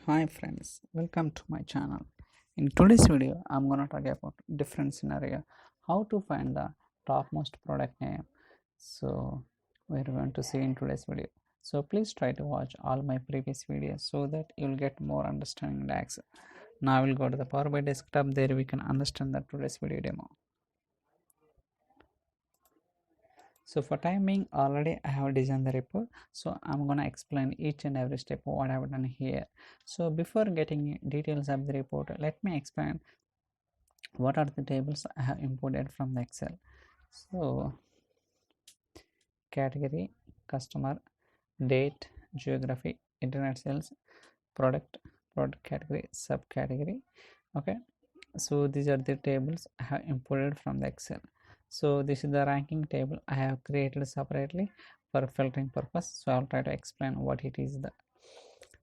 Hi friends, welcome to my channel. In today's video, I'm gonna talk about different scenario, how to find the topmost product name. So we're going to see in today's video. So please try to watch all my previous videos so that you'll get more understanding in DAX. Now we'll go to the Power BI desktop. There we can understand the today's video demo. So for time being, already I have designed the report, so I'm gonna explain each and every step what I've done here. So before getting details of the report, let me explain what are the tables I have imported from the Excel. So category, customer, date, geography, internet sales, product category, subcategory. Okay, so these are the tables I have imported from the Excel. So this is the ranking table I have created separately for filtering purpose. So I'll try to explain what it is.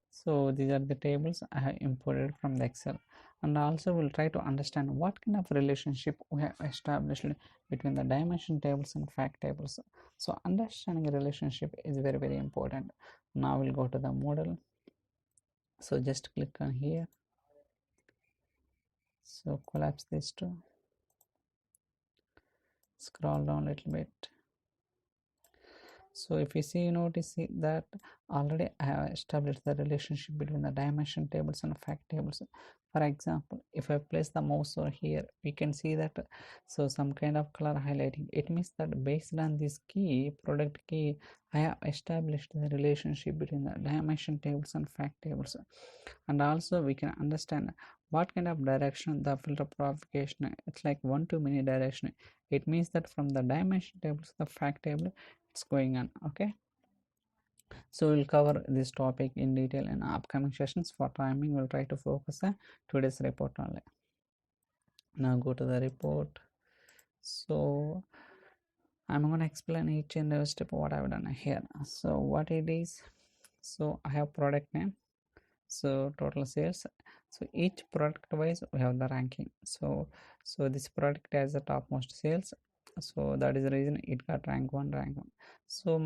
So these are the tables I have imported from the Excel, and also we'll try to understand what kind of relationship we have established between the dimension tables and fact tables. So understanding a relationship is very important. Now we'll go to the model. So just click on here. So collapse these two, scroll down a little bit. So if you see, notice that already I have established the relationship between the dimension tables and fact tables. For example, if I place the mouse over here, we can see that so some kind of color highlighting. It means that based on this key, product key, I have established the relationship between the dimension tables and fact tables. And also we can understand what kind of direction the filter propagation. It's like one to many direction. It means that from the dimension table to the fact table it's going on. Okay, so we'll cover this topic in detail in upcoming sessions. For timing, we'll try to focus on today's report only. Now go to the report. So I'm going to explain each and every step what I've done here. So what it is, so I have product name, so total sales. So each product wise we have the ranking. So this product has the topmost sales, so that is the reason it got rank 1. So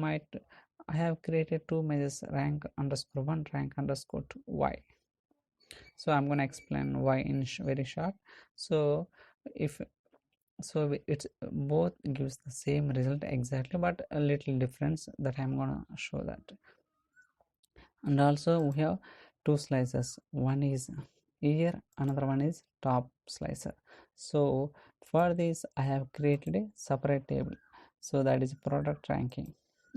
I have created two measures, rank underscore 1, rank underscore 2. Why? So I'm going to explain why in very short. So if it's both gives the same result exactly, but a little difference that I'm gonna show that. And also we have two slices, one is year, another one is top slicer. So for this I have created a separate table, so that is product ranking.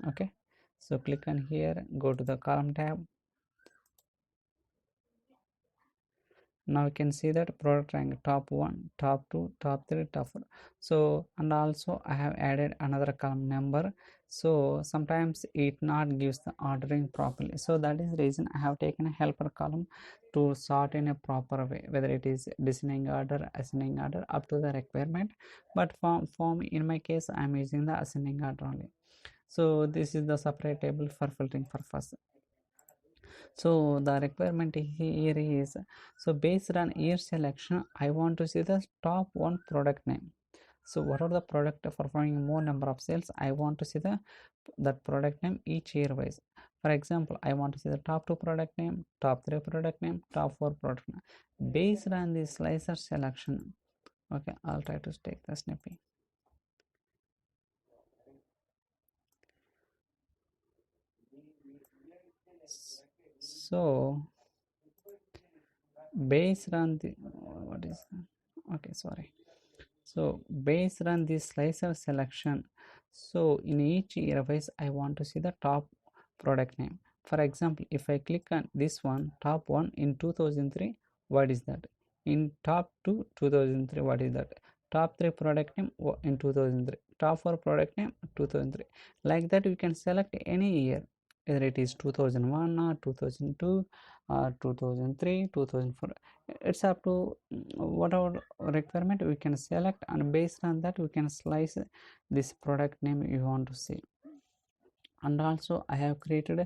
Okay, so click on here, go to the column tab. Now you can see that product rank top 1, top 2, top 3, top 4. So and also I have added another column number, so sometimes it not gives the ordering properly, so that is the reason I have taken a helper column to sort in a proper way, whether it is descending order, ascending order, up to the requirement. But for me, in my case, I am using the ascending order only. So this is the separate table for filtering purpose. So the requirement here is, so based on year selection, I want to see the top 1 product name. So whatever the product performing more number of sales, I want to see that product name each year wise. For example, I want to see the top 2 product name, top 3 product name, top 4 product name based on the slicer selection. Okay, I'll try to take the snippy. So based on the what is okay, sorry. So based on this slicer selection, so in each year wise I want to see the top product name. For example, if I click on this one, top 1 in 2003, what is that? In top 2 2003, what is that? Top 3 product name in 2003, top 4 product name 2003. Like that you can select any year, whether it is 2001 or 2002 or 2003, 2004. It's up to whatever requirement we can select, and based on that we can slice this product name you want to see. And also I have created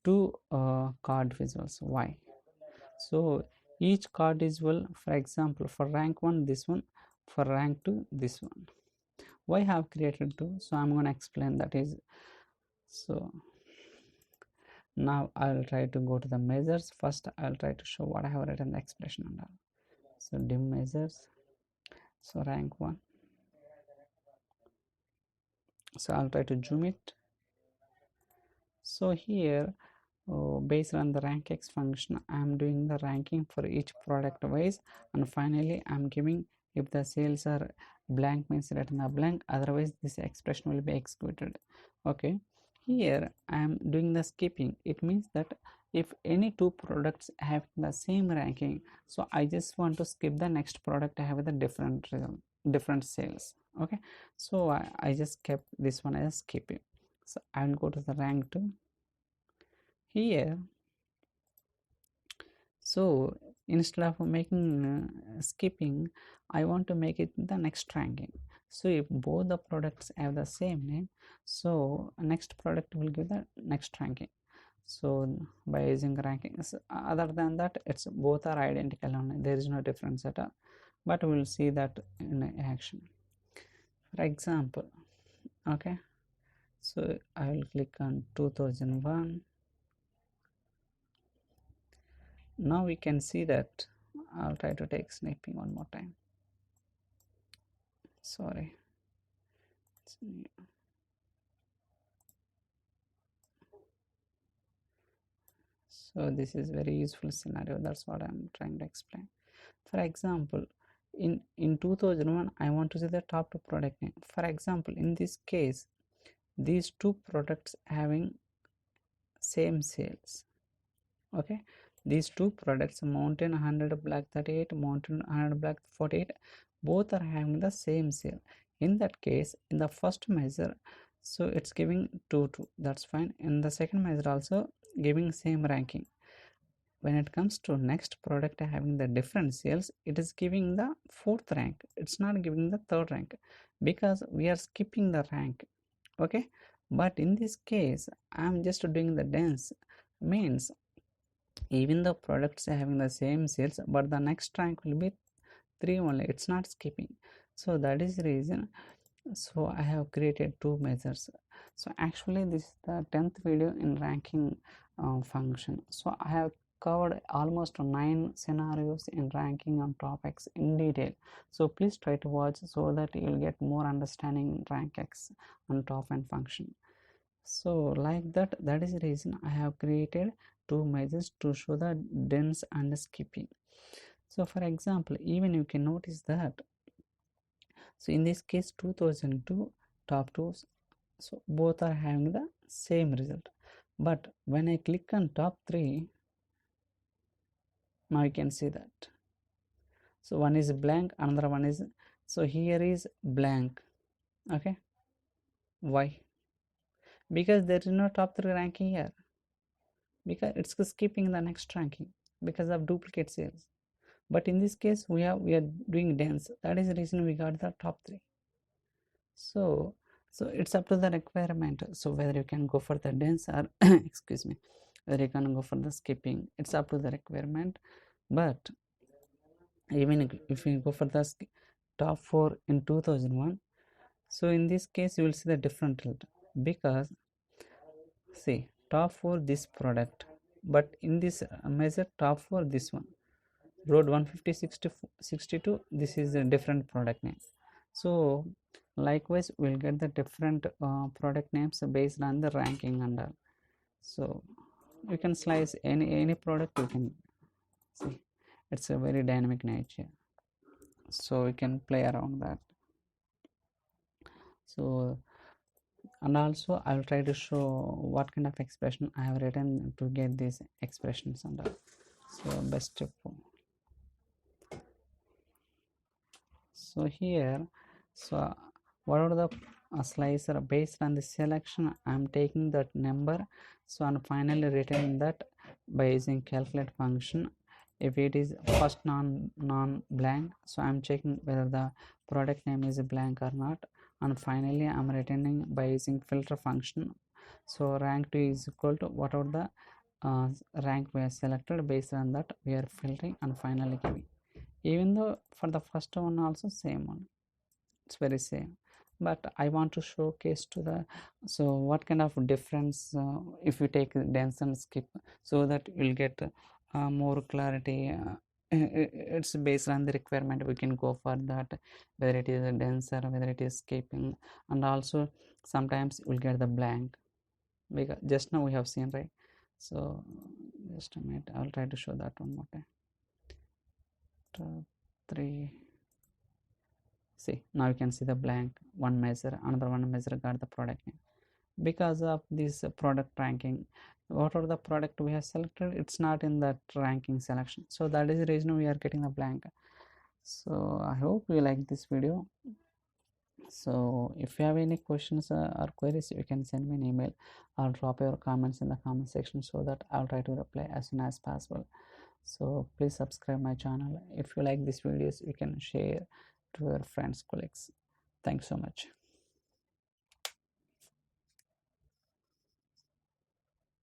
two card visuals. Why? So each card visual, for example, for rank 1 this one, for rank 2 this one. Why I have created two? So I'm going to explain that is. So Now I'll try to go to the measures. First I'll try to show what I have written the expression and all. So dim measures, so rank 1. So I'll try to zoom it. So here based on the rank x function, I'm doing the ranking for each product wise, and finally I'm giving, if the sales are blank means written a blank, otherwise this expression will be executed. Okay, here I am doing the skipping. It means that if any two products have the same ranking, so I just want to skip the next product I have the different result, different sales. Okay, so I just kept this one as skipping. So I'll go to the rank 2 here. So instead of making skipping, I want to make it the next ranking. So if both the products have the same name, so next product will give the next ranking. So by using rankings, other than that, it's both are identical only, there is no difference at all, but we'll see that in action. For example, okay, so I will click on 2001. Now we can see that. I'll try to take snipping one more time. Sorry. So this is very useful scenario. That's what I'm trying to explain. For example, in 2001, I want to see the top 2 product name. For example, in this case, these 2 products having same sales. Okay, these 2 products, Mountain 100 Black 38, Mountain 100 Black 48, both are having the same sale. In that case, in the first measure, so it's giving 2 2, that's fine. In the second measure also giving same ranking. When it comes to next product having the different sales, it is giving the 4th rank, it's not giving the 3rd rank, because we are skipping the rank. Okay, but in this case I'm just doing the dense, means even the products having the same sales, but the next rank will be 3 only, it's not skipping. So that is the reason, so I have created 2 measures. So actually this is the 10th video in ranking function. So I have covered almost 9 scenarios in ranking on topics in detail, so please try to watch so that you will get more understanding in rank x on top and function. So like that, that is the reason I have created 2 measures to show the dense and skipping. So for example, even you can notice that, so in this case 2002 top 2, so both are having the same result, but when I click on top 3, now you can see that, so one is blank, another one is, so here is blank. Okay, why? Because there is no top 3 ranking here, because it's skipping the next ranking because of duplicate sales. But in this case we are doing dense, that is the reason we got the top 3. So it's up to the requirement, so whether you can go for the dense or excuse me, whether you can go for the skipping, it's up to the requirement. But even if you go for the top 4 in 2001, so in this case you will see the different result, because see top 4 this product, but in this measure top 4 this one, road 150 62, this is a different product name. So likewise we'll get the different product names based on the ranking and all. So you can slice any product, you can see it's a very dynamic nature, so we can play around that. So and also I'll try to show what kind of expression I have written to get these expressions and all. So best step. So here, so what are the slicer based on the selection, I'm taking that number, so I'm finally written that by using calculate function. If it is first non blank, so I'm checking whether the product name is blank or not, and finally I'm returning by using filter function. So rank 2 is equal to whatever the rank we have selected, based on that we are filtering and finally giving. Even though for the first one also same one, it's very same, but I want to showcase to the, so what kind of difference if you take dense and skip, so that you'll get more clarity. It's based on the requirement we can go for that, whether it is a denser, whether it is skipping, and also sometimes we'll get the blank, because just now we have seen, right? So just a minute, I'll try to show that one more time. 3, see, now you can see the blank, one measure, another one measure got the product name. Because of this product ranking, whatever the product we have selected, it's not in that ranking selection, so that is the reason we are getting the blank. So I hope you like this video. So if you have any questions or queries, you can send me an email or drop your comments in the comment section, so that I'll try to reply as soon as possible. So please subscribe my channel. If you like these videos, you can share to your friends, colleagues. Thanks so much.